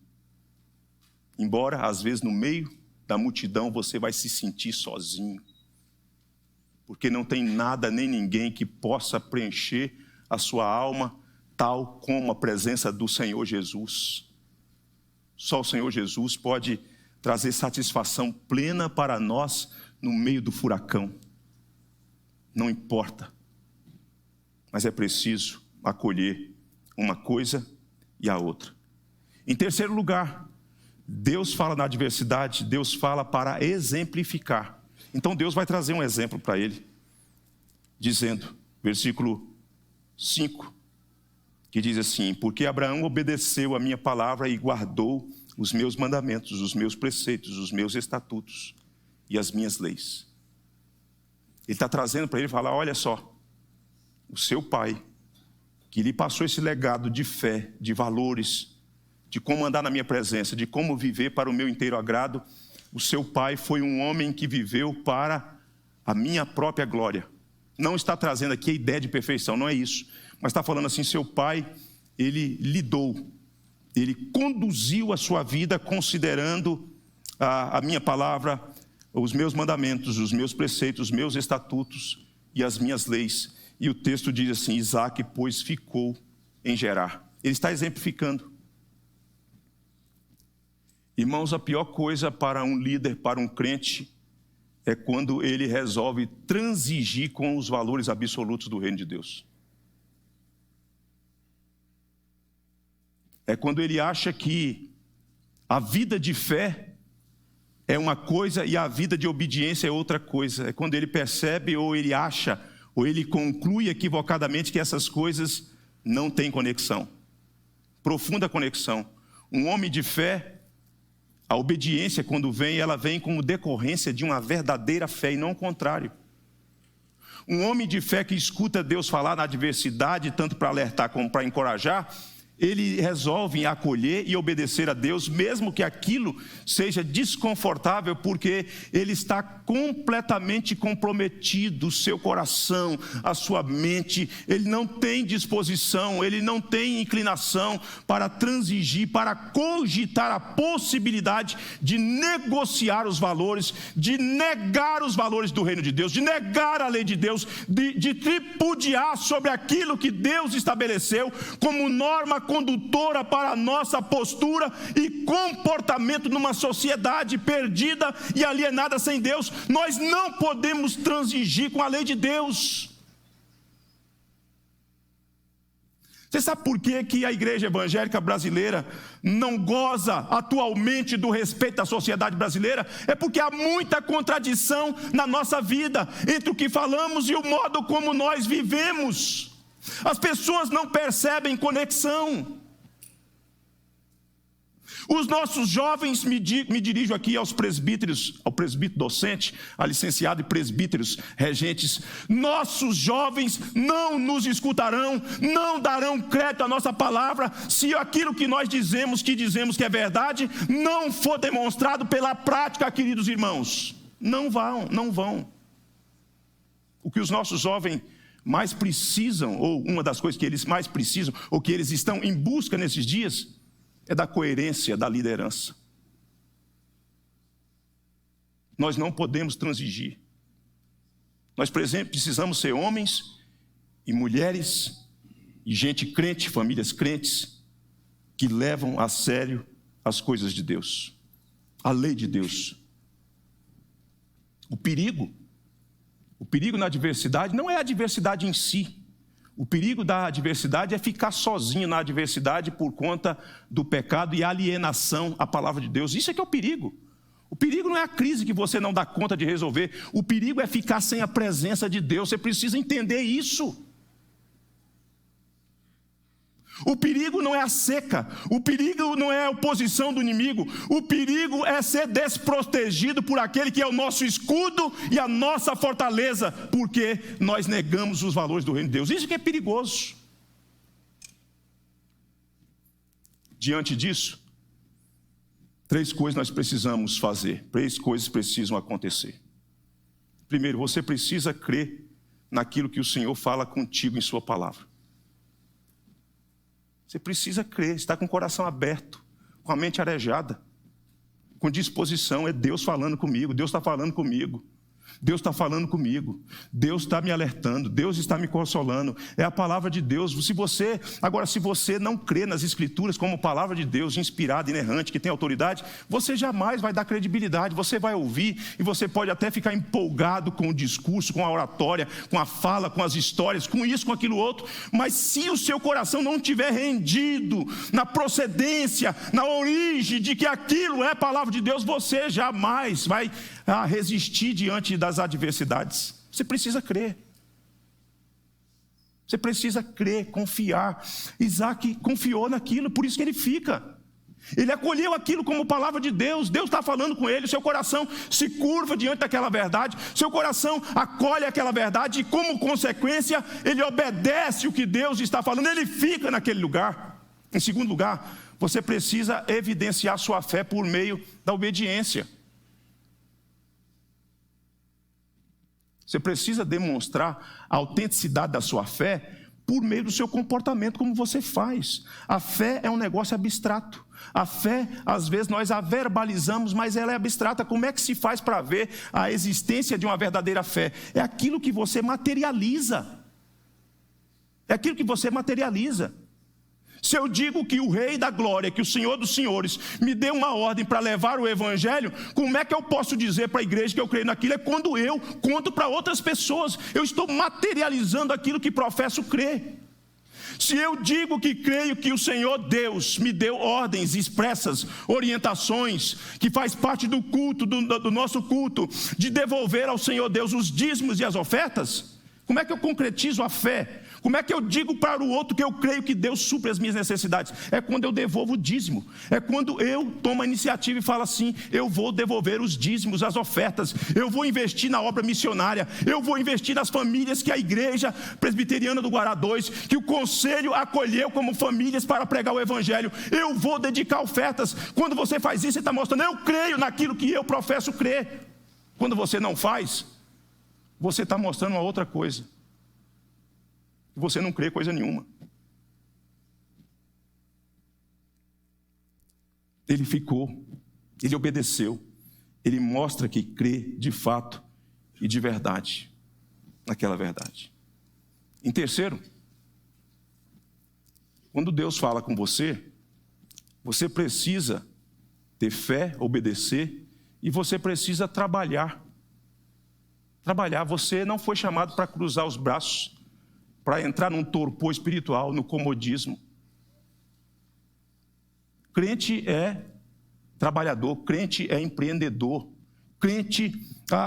Embora, às vezes, no meio da multidão, você vai se sentir sozinho. Porque não tem nada nem ninguém que possa preencher a sua alma, tal como a presença do Senhor Jesus. Só o Senhor Jesus pode trazer satisfação plena para nós no meio do furacão. Não importa, mas é preciso acolher uma coisa e a outra. Em terceiro lugar, Deus fala na adversidade, Deus fala para exemplificar. Então Deus vai trazer um exemplo para ele, dizendo, versículo 5, que diz assim: porque Abraão obedeceu a minha palavra e guardou os meus mandamentos, os meus preceitos, os meus estatutos e as minhas leis. Ele está trazendo para ele falar: olha só, o seu pai, que lhe passou esse legado de fé, de valores, de como andar na minha presença, de como viver para o meu inteiro agrado, o seu pai foi um homem que viveu para a minha própria glória. Não está trazendo aqui a ideia de perfeição, não é isso. Mas está falando assim, seu pai, ele lidou, ele conduziu a sua vida considerando a minha palavra, os meus mandamentos, os meus preceitos, os meus estatutos e as minhas leis. E o texto diz assim: Isaque, pois, ficou em Gerar. Ele está exemplificando. Irmãos, a pior coisa para um líder, para um crente, é quando ele resolve transigir com os valores absolutos do reino de Deus. É quando ele acha que a vida de fé é uma coisa e a vida de obediência é outra coisa. É quando ele percebe, ou ele acha, ou ele conclui equivocadamente que essas coisas não têm conexão. Profunda conexão. Um homem de fé, a obediência, quando vem, ela vem como decorrência de uma verdadeira fé e não o contrário. Um homem de fé que escuta Deus falar na adversidade, tanto para alertar como para encorajar, ele resolve acolher e obedecer a Deus, mesmo que aquilo seja desconfortável, porque ele está completamente comprometido, o seu coração, a sua mente, ele não tem disposição, ele não tem inclinação para transigir, para cogitar a possibilidade de negociar os valores, de negar os valores do reino de Deus, de negar a lei de Deus, de tripudiar sobre aquilo que Deus estabeleceu como norma condutora para a nossa postura e comportamento numa sociedade perdida e alienada sem Deus. Nós não podemos transigir com a lei de Deus. Você sabe por que a igreja evangélica brasileira não goza atualmente do respeito da sociedade brasileira? É porque há muita contradição na nossa vida entre o que falamos e o modo como nós vivemos. As pessoas não percebem conexão. Os nossos jovens, me dirijo aqui aos presbíteros, ao presbítero docente, a licenciado e presbíteros regentes. Nossos jovens não nos escutarão, não darão crédito à nossa palavra, se aquilo que nós dizemos que é verdade, não for demonstrado pela prática, queridos irmãos. Não vão. O que os nossos jovens mais precisam, ou uma das coisas que eles mais precisam, ou que eles estão em busca nesses dias, é da coerência da liderança. Nós não podemos transigir. Nós, por exemplo, precisamos ser homens e mulheres, e gente crente, famílias crentes, que levam a sério as coisas de Deus, a lei de Deus. O perigo na adversidade não é a adversidade em si. O perigo da adversidade é ficar sozinho na adversidade por conta do pecado e alienação à palavra de Deus. Isso é que é o perigo. O perigo não é a crise que você não dá conta de resolver. O perigo é ficar sem a presença de Deus. Você precisa entender isso. O perigo não é a seca, o perigo não é a oposição do inimigo, o perigo é ser desprotegido por aquele que é o nosso escudo e a nossa fortaleza, porque nós negamos os valores do reino de Deus. Isso que é perigoso. Diante disso, 3 coisas nós precisamos fazer, 3 coisas precisam acontecer. Primeiro, você precisa crer naquilo que o Senhor fala contigo em sua palavra. Você precisa crer, estar com o coração aberto, com a mente arejada, com disposição. É Deus falando comigo, Deus está falando comigo. Deus está falando comigo, Deus está me alertando, Deus está me consolando, é a palavra de Deus. Se você não crê nas Escrituras como palavra de Deus, inspirada, inerrante, que tem autoridade, você jamais vai dar credibilidade. Você vai ouvir e você pode até ficar empolgado com o discurso, com a oratória, com a fala, com as histórias, com isso, com aquilo outro, mas se o seu coração não estiver rendido na procedência, na origem de que aquilo é palavra de Deus, você jamais vai resistir diante das adversidades. Você precisa crer. Você precisa crer, confiar. Isaac confiou naquilo, por isso que ele fica. Ele acolheu aquilo como palavra de Deus. Deus está falando com ele, seu coração se curva diante daquela verdade, seu coração acolhe aquela verdade e, como consequência, ele obedece o que Deus está falando, ele fica naquele lugar. Em segundo lugar, você precisa evidenciar sua fé por meio da obediência. Você precisa demonstrar a autenticidade da sua fé por meio do seu comportamento, como você faz. A fé é um negócio abstrato. A fé, às vezes, nós a verbalizamos, mas ela é abstrata. Como é que se faz para ver a existência de uma verdadeira fé? É aquilo que você materializa. É aquilo que você materializa. Se eu digo que o Rei da Glória, que o Senhor dos Senhores, me deu uma ordem para levar o Evangelho, como é que eu posso dizer para a igreja que eu creio naquilo? É quando eu conto para outras pessoas. Eu estou materializando aquilo que professo crer. Se eu digo que creio que o Senhor Deus me deu ordens expressas, orientações, que faz parte do culto, do nosso culto, de devolver ao Senhor Deus os dízimos e as ofertas, como é que eu concretizo a fé? Como é que eu digo para o outro que eu creio que Deus supre as minhas necessidades? É quando eu devolvo o dízimo. É quando eu tomo a iniciativa e falo assim: eu vou devolver os dízimos, as ofertas. Eu vou investir na obra missionária. Eu vou investir nas famílias que a Igreja Presbiteriana do Guará 2, que o Conselho acolheu como famílias para pregar o Evangelho. Eu vou dedicar ofertas. Quando você faz isso, você está mostrando: eu creio naquilo que eu professo crer. Quando você não faz, você está mostrando uma outra coisa. Você não crê coisa nenhuma. Ele ficou, ele obedeceu, ele mostra que crê de fato e de verdade naquela verdade. Em terceiro, quando Deus fala com você, você precisa ter fé, obedecer, e você precisa trabalhar. Trabalhar, você não foi chamado para cruzar os braços, para entrar num torpor espiritual, no comodismo. Crente é trabalhador, crente é empreendedor. Crente,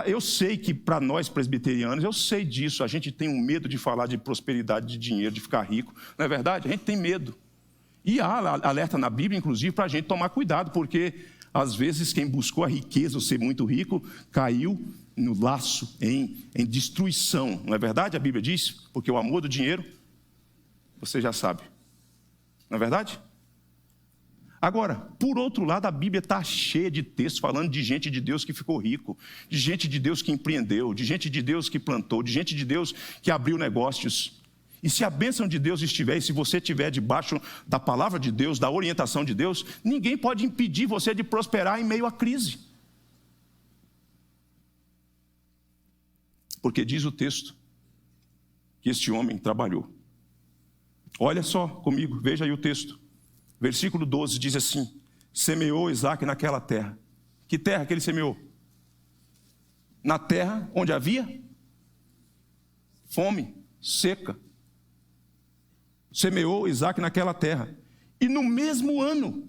eu sei que para nós presbiterianos, eu sei disso, a gente tem um medo de falar de prosperidade, de dinheiro, de ficar rico. Não é verdade? A gente tem medo. E há alerta na Bíblia, inclusive, para a gente tomar cuidado, porque às vezes quem buscou a riqueza, ou ser muito rico, caiu no laço, em destruição. Não é verdade? A Bíblia diz, porque o amor do dinheiro, você já sabe. Não é verdade? Agora, por outro lado, a Bíblia está cheia de textos falando de gente de Deus que ficou rico, de gente de Deus que empreendeu, de gente de Deus que plantou, de gente de Deus que abriu negócios. E se a bênção de Deus estiver, e se você estiver debaixo da palavra de Deus, da orientação de Deus, ninguém pode impedir você de prosperar em meio à crise. Porque diz o texto que este homem trabalhou. Olha só comigo, veja aí o texto. Versículo 12 diz assim: semeou Isaac naquela terra. Que terra que ele semeou? Na terra onde havia fome, seca. Semeou Isaac naquela terra. E no mesmo ano,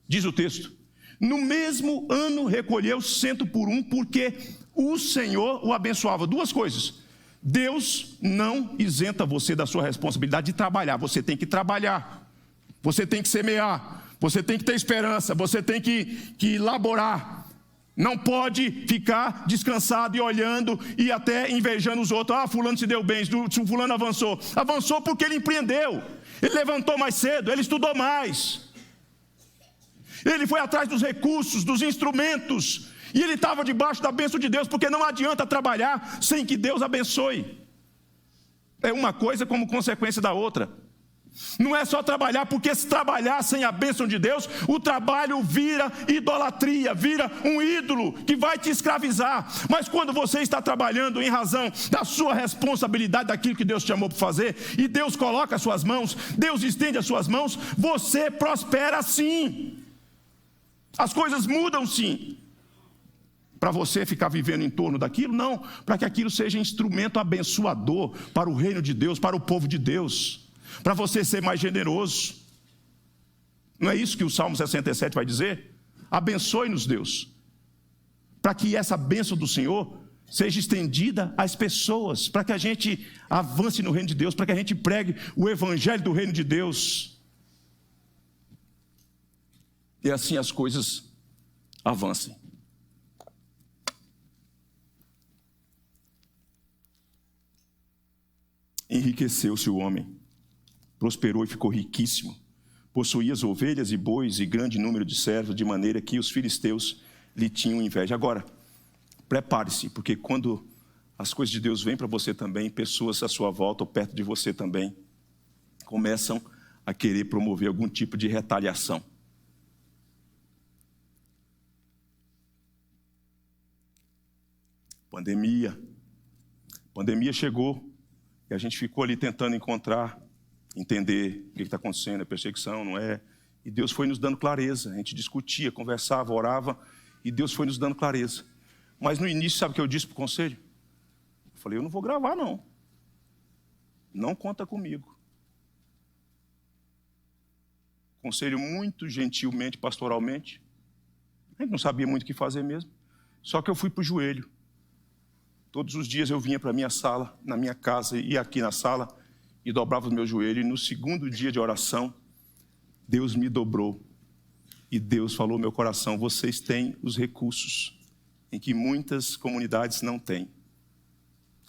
diz o texto, no mesmo ano recolheu 100 por 1, porque o Senhor o abençoava. Duas coisas: Deus não isenta você da sua responsabilidade de trabalhar. Você tem que trabalhar, você tem que semear, você tem que ter esperança, você tem que laborar. Não pode ficar descansado e olhando e até invejando os outros. Fulano se deu bem, fulano avançou. Avançou porque ele empreendeu, ele levantou mais cedo, ele estudou mais, ele foi atrás dos recursos, dos instrumentos, e ele estava debaixo da bênção de Deus, porque não adianta trabalhar sem que Deus abençoe. É uma coisa como consequência da outra. Não é só trabalhar, porque se trabalhar sem a bênção de Deus, o trabalho vira idolatria, vira um ídolo que vai te escravizar. Mas quando você está trabalhando em razão da sua responsabilidade, daquilo que Deus te chamou para fazer, e Deus coloca as suas mãos, Deus estende as suas mãos, você prospera sim. As coisas mudam sim. Para você ficar vivendo em torno daquilo, não. Para que aquilo seja instrumento abençoador para o reino de Deus, para o povo de Deus. Para você ser mais generoso. Não é isso que o Salmo 67 vai dizer? Abençoe-nos, Deus, para que essa bênção do Senhor seja estendida às pessoas, para que a gente avance no reino de Deus, para que a gente pregue o evangelho do reino de Deus. E assim as coisas avancem. Enriqueceu-se o homem, prosperou e ficou riquíssimo. Possuía as ovelhas e bois e grande número de servos, de maneira que os filisteus lhe tinham inveja. Agora, prepare-se, porque quando as coisas de Deus vêm para você também, pessoas à sua volta ou perto de você também começam a querer promover algum tipo de retaliação. Pandemia chegou e a gente ficou ali tentando entender o que está acontecendo, é perseguição, não é? E Deus foi nos dando clareza, a gente discutia, conversava, orava, e Deus foi nos dando clareza. Mas no início, sabe o que eu disse para o conselho? Eu falei, eu não vou gravar não. Não conta comigo. Conselho muito gentilmente, pastoralmente. A gente não sabia muito o que fazer mesmo. Só que eu fui para o joelho. Todos os dias eu vinha para a minha sala, na minha casa, e aqui na sala, e dobrava os meus joelhos. E no segundo dia de oração, Deus me dobrou. E Deus falou no meu coração, vocês têm os recursos em que muitas comunidades não têm.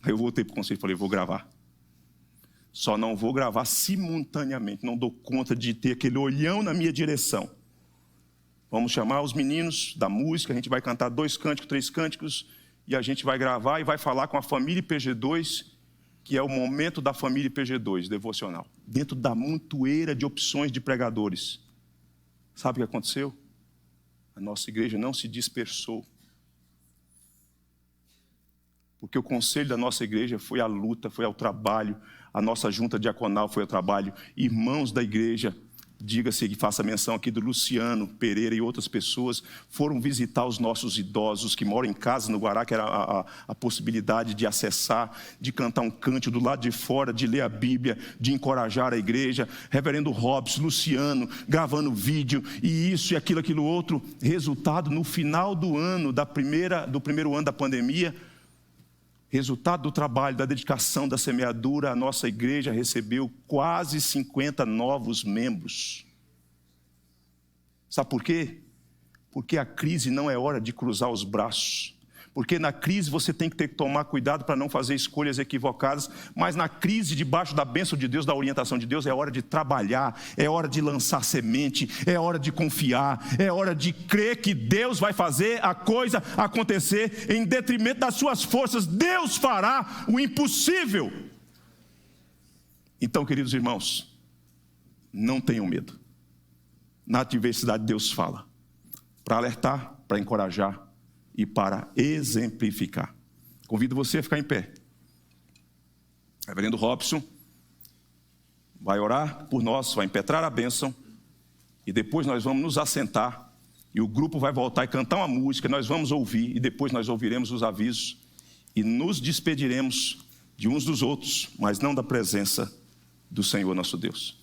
Aí eu voltei para o conselho e falei, vou gravar. Só não vou gravar simultaneamente, não dou conta de ter aquele olhão na minha direção. Vamos chamar os meninos da música, a gente vai cantar 2 cânticos, 3 cânticos, e a gente vai gravar e vai falar com a família IPG2, que é o momento da família IPG2, devocional. Dentro da montoeira de opções de pregadores. Sabe o que aconteceu? A nossa igreja não se dispersou. Porque o conselho da nossa igreja foi à luta, foi ao trabalho. A nossa junta diaconal foi ao trabalho. Irmãos da igreja, diga-se que faça menção aqui do Luciano Pereira e outras pessoas, foram visitar os nossos idosos que moram em casa no Guará, que era a possibilidade de acessar, de cantar um cântico do lado de fora, de ler a Bíblia, de encorajar a igreja. Reverendo Robson, Luciano, gravando vídeo, e isso e aquilo outro. Resultado, no final do ano, do primeiro ano da pandemia, resultado do trabalho, da dedicação, da semeadura, a nossa igreja recebeu quase 50 novos membros. Sabe por quê? Porque a crise não é hora de cruzar os braços. Porque na crise você tem que tomar cuidado para não fazer escolhas equivocadas, mas na crise, debaixo da bênção de Deus, da orientação de Deus, é hora de trabalhar, é hora de lançar semente, é hora de confiar, é hora de crer que Deus vai fazer a coisa acontecer em detrimento das suas forças. Deus fará o impossível. Então, queridos irmãos, não tenham medo. Na adversidade Deus fala, para alertar, para encorajar e para exemplificar. Convido você a ficar em pé. Reverendo Robson vai orar por nós, vai impetrar a bênção, e depois nós vamos nos assentar, e o grupo vai voltar e cantar uma música, nós vamos ouvir, e depois nós ouviremos os avisos, e nos despediremos de uns dos outros, mas não da presença do Senhor nosso Deus.